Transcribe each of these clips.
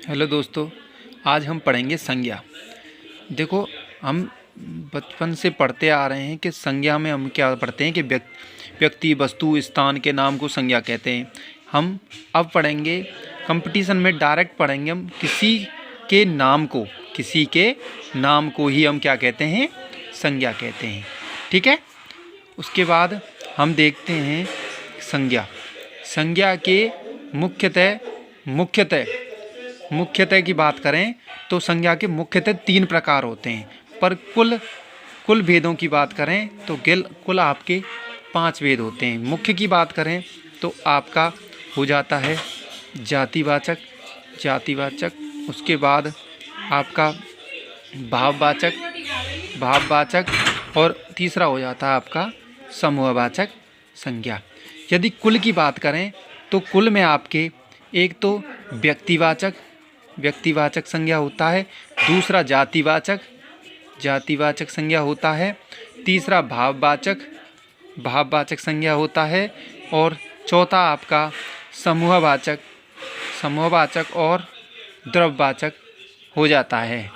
Hello दोस्तों, आज हम पढ़ेंगे संज्ञा। देखो, हम बचपन से पढ़ते आ रहे हैं कि संज्ञा में हम क्या पढ़ते हैं कि व्यक्ति, वस्तु, स्थान के नाम को संज्ञा कहते हैं। हम अब पढ़ेंगे कंपटीशन में, डायरेक्ट पढ़ेंगे हम किसी के नाम को ही हम क्या कहते हैं, संज्ञा कहते हैं। ठीक है। उसके बाद हम देखते हैं संज्ञा के मुख्यतः की बात करें तो संज्ञा के मुख्यतः 3 प्रकार होते हैं, पर कुल भेदों की बात करें तो कुल आपके 5 भेद होते हैं। मुख्य की बात करें तो आपका हो जाता है जातिवाचक, उसके बाद आपका भाववाचक और तीसरा हो जाता है आपका समूहवाचक संज्ञा। यदि कुल की बात करें तो कुल में आपके एक तो व्यक्तिवाचक संज्ञा होता है, दूसरा जातिवाचक संज्ञा होता है, तीसरा भाववाचक संज्ञा होता है और चौथा आपका समूहवाचक और द्रव्यवाचक हो जाता है।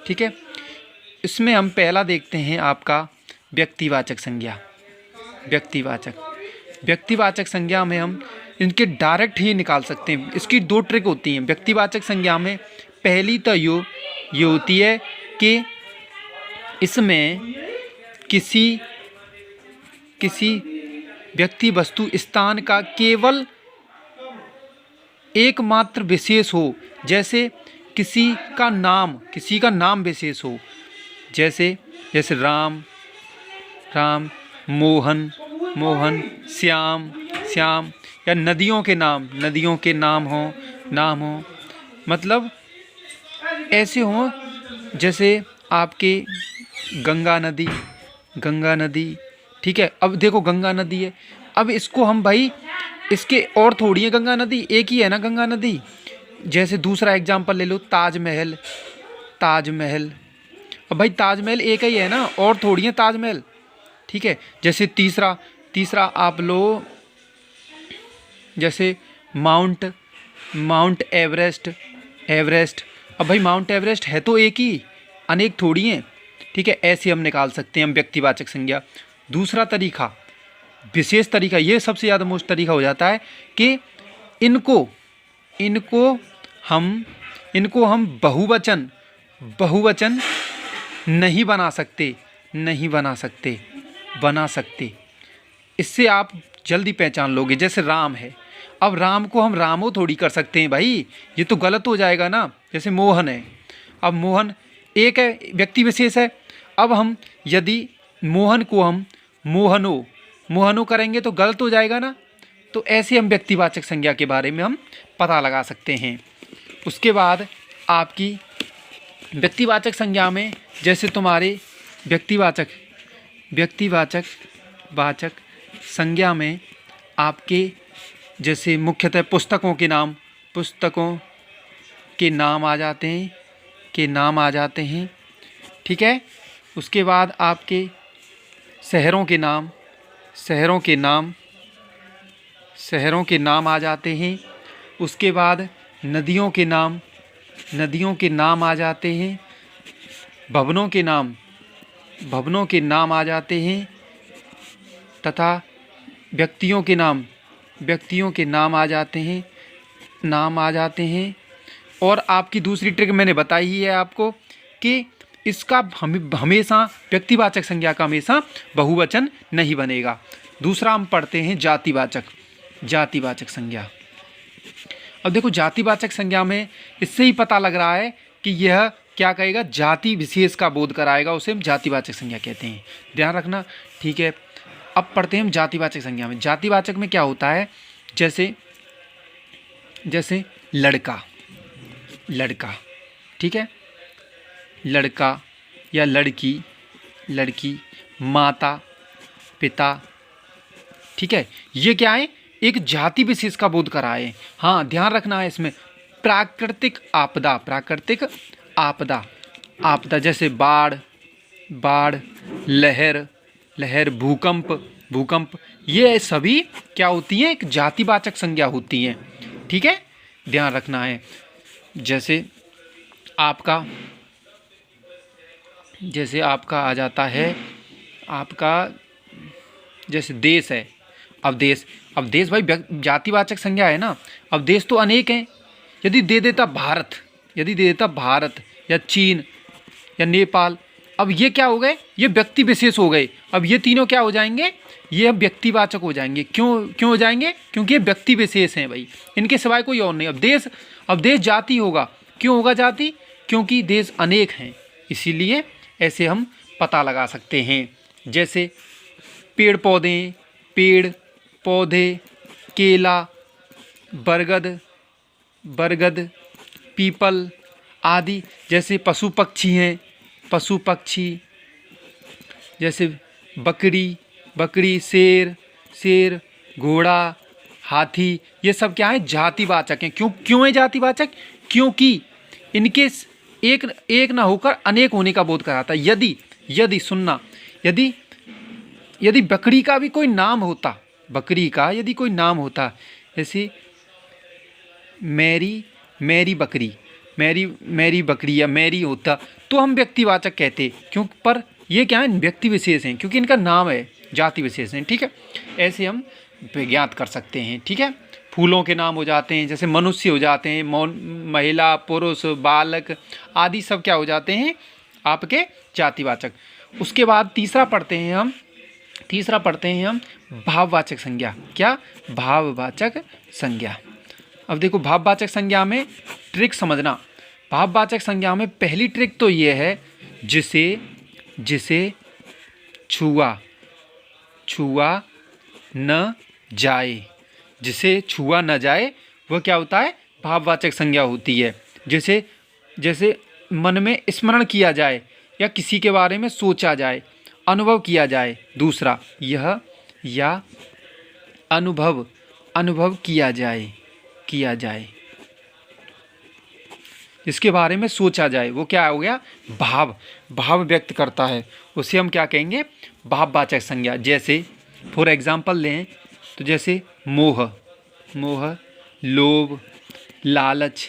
ठीक है। इसमें हम पहला देखते हैं आपका व्यक्तिवाचक संज्ञा। व्यक्तिवाचक संज्ञा में हम इनके डायरेक्ट ही निकाल सकते हैं। इसकी 2 ट्रिक होती हैं व्यक्तिवाचक संज्ञा में। पहली तो ये होती है कि इसमें किसी व्यक्ति, वस्तु, स्थान का केवल एकमात्र विशेष हो, जैसे किसी का नाम विशेष हो, जैसे राम, मोहन, श्याम, या नदियों के नाम हो, मतलब ऐसे हों जैसे आपके गंगा नदी। ठीक है। अब देखो गंगा नदी है, अब इसको हम भाई इसके और थोड़ी है, गंगा नदी एक ही है ना गंगा नदी। जैसे दूसरा एग्जांपल ले लो, ताजमहल। अब भाई ताजमहल एक ही है ना, और थोड़ी है ताजमहल। ठीक है। जैसे तीसरा आप लो, जैसे माउंट एवरेस्ट। अब भाई माउंट एवरेस्ट है तो एक ही, अनेक थोड़ी हैं। ठीक है। ऐसे हम निकाल सकते हैं हम व्यक्तिवाचक संज्ञा। दूसरा तरीका, विशेष तरीका, ये सबसे ज़्यादा मोस्ट तरीका हो जाता है कि इनको हम बहुवचन नहीं बना सकते। इससे आप जल्दी पहचान लोगे। जैसे राम है, अब राम को हम रामो थोड़ी कर सकते हैं भाई, ये तो गलत हो जाएगा ना। जैसे मोहन है, अब मोहन एक है, व्यक्ति विशेष है। अब हम यदि मोहन को हम मोहनो करेंगे तो गलत हो जाएगा ना। तो ऐसे हम व्यक्तिवाचक संज्ञा के बारे में हम पता लगा सकते हैं। उसके बाद आपकी व्यक्तिवाचक संज्ञा में, जैसे तुम्हारे व्यक्तिवाचक संज्ञा में आपके जैसे मुख्यतः पुस्तकों के नाम आ जाते हैं। ठीक है। उसके बाद आपके शहरों के नाम आ जाते हैं। उसके बाद नदियों के नाम आ जाते हैं। भवनों के नाम आ जाते हैं, तथा व्यक्तियों के नाम आ जाते हैं। और आपकी दूसरी ट्रिक मैंने बताई ही है आपको कि इसका हमेशा व्यक्तिवाचक संज्ञा का हमेशा बहुवचन नहीं बनेगा। दूसरा हम पढ़ते हैं जातिवाचक संज्ञा। अब देखो जातिवाचक संज्ञा में इससे ही पता लग रहा है कि यह क्या कहेगा, जाति विशेष का बोध कराएगा, उसे हम जातिवाचक संज्ञा कहते हैं। ध्यान रखना। ठीक है। अब पढ़ते हैं हम जातिवाचक संज्ञा में। जातिवाचक में क्या होता है, जैसे लड़का। ठीक है। लड़का या लड़की, माता, पिता। ठीक है। ये क्या है, एक जाति विशेष का बोध कराए। हाँ, ध्यान रखना है इसमें। प्राकृतिक आपदा, जैसे बाढ़, लहर, भूकंप, ये सभी क्या होती हैं, एक जातिवाचक संज्ञा होती हैं। ठीक है। ध्यान रखना है। जैसे आपका आ जाता है आपका, जैसे देश है। अब देश भाई जातिवाचक संज्ञा है ना। अब देश तो अनेक हैं। यदि दे देता भारत या चीन या नेपाल, अब ये क्या हो गए, ये व्यक्ति विशेष हो गए। अब ये तीनों क्या हो जाएंगे, ये अब व्यक्तिवाचक हो जाएंगे। क्यों हो जाएंगे, क्योंकि ये व्यक्ति विशेष हैं भाई, इनके सिवाय कोई और नहीं। अब देश जाति होगा। क्यों होगा जाति, क्योंकि देश अनेक हैं, इसीलिए ऐसे हम पता लगा सकते हैं। जैसे पेड़ पौधे, केला, बरगद, पीपल आदि। जैसे पशु पक्षी जैसे बकरी, शेर, घोड़ा, हाथी, ये सब क्या है, जातिवाचक हैं। क्यों है जातिवाचक, क्योंकि इनके एक ना होकर अनेक होने का बोध कराता है। यदि बकरी का भी कोई नाम होता, जैसे मेरी बकरी या मेरी होता, तो हम व्यक्तिवाचक कहते। पर ये क्या है, व्यक्ति विशेष हैं, क्योंकि इनका नाम है, जाति विशेष हैं। ठीक है, ऐसे हम ज्ञात कर सकते हैं। ठीक है, फूलों के नाम हो जाते हैं, जैसे मनुष्य हो जाते हैं, महिला, पुरुष, बालक आदि सब क्या हो जाते हैं, आपके जातिवाचक। उसके बाद तीसरा पढ़ते हैं हम भाववाचक संज्ञा। क्या, भाववाचक संज्ञा। अब देखो, भाववाचक संज्ञा में ट्रिक समझना। भाववाचक संज्ञा में पहली ट्रिक तो ये है, जिसे छुआ न जाए, वह क्या होता है, भाववाचक संज्ञा होती है। जैसे मन में स्मरण किया जाए या किसी के बारे में सोचा जाए, अनुभव किया जाए। दूसरा यह या अनुभव किया जाए, इसके बारे में सोचा जाए, वो क्या हो गया, भाव व्यक्त करता है, उसे हम क्या कहेंगे, भाववाचक संज्ञा। जैसे फॉर एग्जाम्पल लें तो जैसे मोह, लोभ, लालच,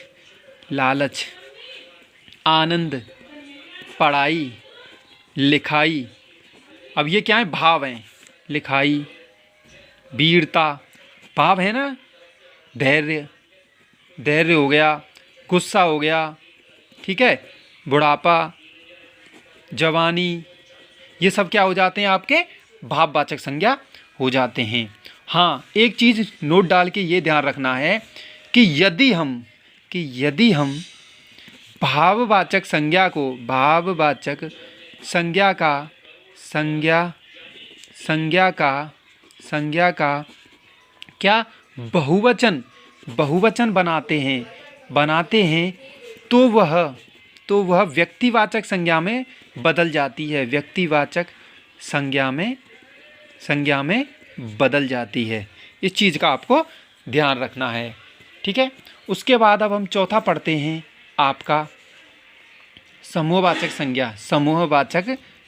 आनंद, पढ़ाई, लिखाई। अब ये क्या है, भाव हैं। लिखाई, वीरता भाव है ना, धैर्य हो गया, गुस्सा हो गया, ठीक है, बुढ़ापा, जवानी, ये सब क्या हो जाते हैं, आपके भाववाचक संज्ञा हो जाते हैं। हाँ, एक चीज़ नोट डाल के ये ध्यान रखना है कि यदि हम भाववाचक संज्ञा को, भाववाचक संज्ञा का क्या बहुवचन बनाते हैं तो वह व्यक्तिवाचक संज्ञा में बदल जाती है, व्यक्तिवाचक संज्ञा में बदल जाती है। इस चीज़ का आपको ध्यान रखना है, ठीक है। उसके बाद अब हम चौथा पढ़ते हैं आपका समूहवाचक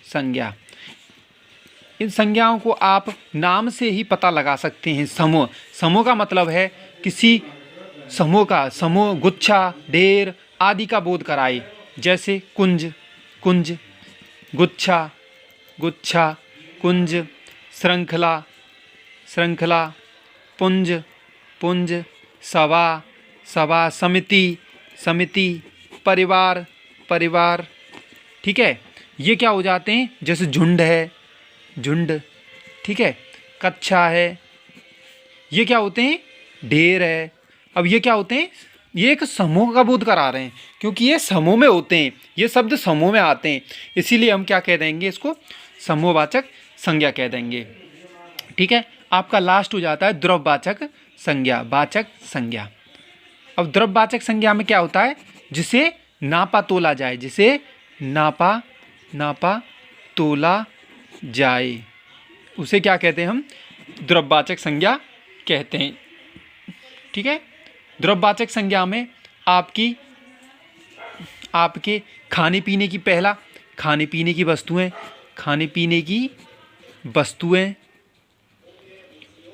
संज्ञा। इन संज्ञाओं को आप नाम से ही पता लगा सकते हैं। समूह का मतलब है किसी समूह गुच्छा, ढेर आदि का बोध कराए। जैसे कुंज, गुच्छा, कुंज, श्रृंखला, पुंज, सभा, समिति, परिवार, ठीक है। ये क्या हो जाते हैं, जैसे झुंड, ठीक है, कक्षा है, ये क्या होते हैं, ढेर है। अब ये क्या होते हैं, ये एक समूह का बोध करा रहे हैं, क्योंकि ये समूह में होते हैं, ये शब्द समूह में आते हैं, इसीलिए हम क्या कह देंगे, इसको समूहवाचक संज्ञा कह देंगे, ठीक है। आपका लास्ट हो जाता है द्रव्यवाचक संज्ञा। अब द्रव्यवाचक संज्ञा में क्या होता है, जिसे नापा तोला जाए, उसे क्या कहते हैं, हम द्रव्यवाचक संज्ञा कहते हैं, ठीक है। द्रव्यवाचक संज्ञा में आपके खाने पीने की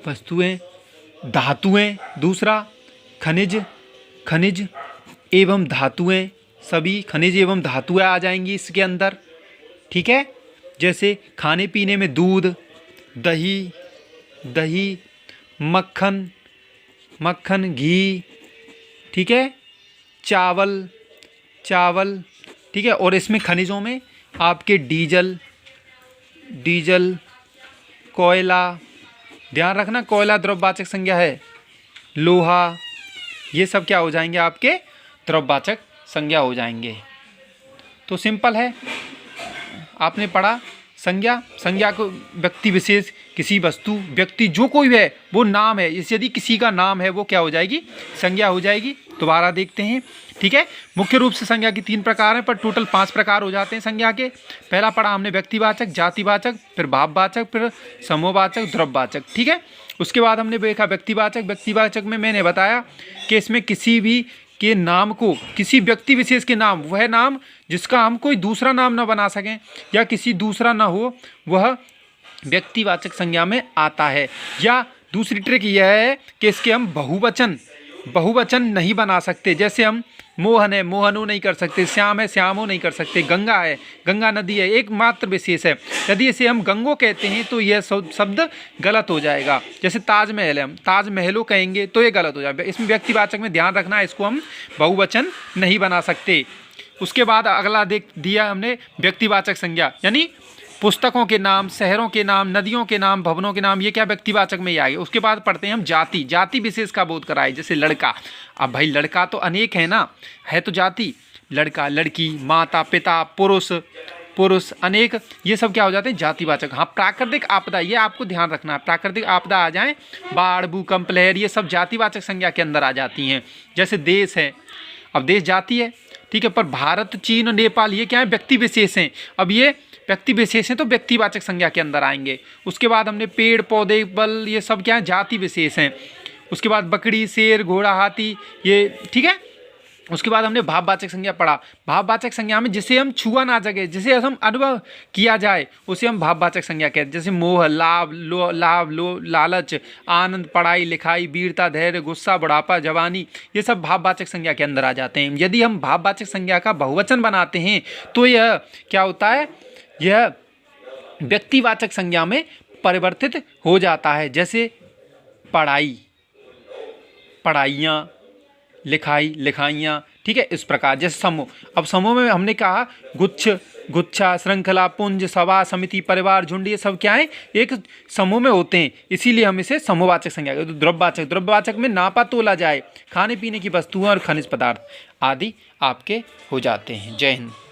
वस्तुएं, धातुएं, दूसरा खनिज, एवं धातुएं, सभी खनिज एवं धातुएं आ जाएंगी इसके अंदर। ठीक है, जैसे खाने पीने में दूध, दही, मक्खन, घी, ठीक है, चावल, ठीक है। और इसमें खनिजों में आपके डीजल, कोयला, ध्यान रखना कोयला द्रव्यवाचक संज्ञा है, लोहा, ये सब क्या हो जाएंगे आपके द्रव्यवाचक संज्ञा हो जाएंगे। तो सिंपल है, आपने पढ़ा संज्ञा को व्यक्ति विशेष, किसी वस्तु, व्यक्ति जो कोई है वो नाम है, इस यदि किसी का नाम है वो क्या हो जाएगी, संज्ञा हो जाएगी। दोबारा देखते हैं। ठीक है, मुख्य रूप से संज्ञा की 3 प्रकार हैं, पर टोटल 5 प्रकार हो जाते हैं संज्ञा के। पहला पढ़ा हमने व्यक्तिवाचक, जातिवाचक, फिर भाववाचक, फिर समूहवाचक, द्रव्यवाचक। ठीक है, उसके बाद हमने देखा व्यक्तिवाचक में मैंने बताया कि इसमें किसी भी के नाम को, किसी व्यक्ति विशेष के नाम, वह नाम जिसका हम कोई दूसरा नाम ना बना सकें या किसी दूसरा ना हो, वह व्यक्तिवाचक संज्ञा में आता है। या दूसरी ट्रिक यह है कि इसके हम बहुवचन नहीं बना सकते। जैसे हम मोहन है, मोहनो नहीं कर सकते, श्याम है, श्यामो नहीं कर सकते, गंगा है, गंगा नदी है, एकमात्र विशेष है। यदि इसे हम गंगो कहते हैं तो यह शब्द गलत हो जाएगा। जैसे ताजमहल है, हम ताजमहलो कहेंगे तो ये गलत हो जाएगा। इसमें व्यक्तिवाचक में ध्यान रखना है, इसको हम बहुवचन नहीं बना सकते। उसके बाद अगला दिया हमने व्यक्तिवाचक संज्ञा, यानी पुस्तकों के नाम, शहरों के नाम, नदियों के नाम, भवनों के नाम, ये क्या व्यक्तिवाचक में ही आ गए। उसके बाद पढ़ते हैं हम जाति विशेष का बोध कराए। जैसे लड़का, अब भाई लड़का तो अनेक है ना, है तो जाति, लड़का, लड़की, माता, पिता, पुरुष अनेक, ये सब क्या हो जाते हैं जातिवाचक। हाँ, प्राकृतिक आपदा, ये आपको ध्यान रखना है, प्राकृतिक आपदा आ जाए, बाढ़, भूकंप, लहर, ये सब जातिवाचक संज्ञा के अंदर आ जाती हैं। जैसे देश है, अब देश जाति है, ठीक है, पर भारत, चीन और नेपाल ये क्या है, व्यक्ति विशेष हैं। अब ये व्यक्ति विशेष हैं तो व्यक्तिवाचक संज्ञा के अंदर आएंगे। उसके बाद हमने पेड़, पौधे, बल, ये सब क्या है, जाति विशेष हैं। उसके बाद बकरी, शेर, घोड़ा, हाथी, ये ठीक है। उसके बाद हमने भाववाचक संज्ञा पढ़ा। भाववाचक संज्ञा में जिसे हम छुआ ना सके, जिसे हम अनुभव किया जाए, उसे हम भाववाचक संज्ञा कहते हैं। जैसे मोह, लाभ, लालच, आनंद, पढ़ाई लिखाई, वीरता, धैर्य, गुस्सा, बुढ़ापा, जवानी, ये सब भाववाचक संज्ञा के अंदर आ जाते हैं। यदि हम भाववाचक संज्ञा का बहुवचन बनाते हैं तो यह क्या होता है, यह व्यक्तिवाचक संज्ञा में परिवर्तित हो जाता है। जैसे पढ़ाई, पढ़ाइयाँ, लिखाई, लिखाइयाँ, ठीक है, इस प्रकार। जैसे समूह, अब समूह में हमने कहा गुच्छा, श्रृंखला, पुंज, सभा, समिति, परिवार, झुंड, ये सब क्या है, एक समूह में होते हैं, इसीलिए हम इसे समूहवाचक संज्ञा कहते हैं। द्रव्यवाचक में नापा तोला जाए, खाने पीने की वस्तुएं और खनिज पदार्थ आदि आपके हो जाते हैं। जय हिंद।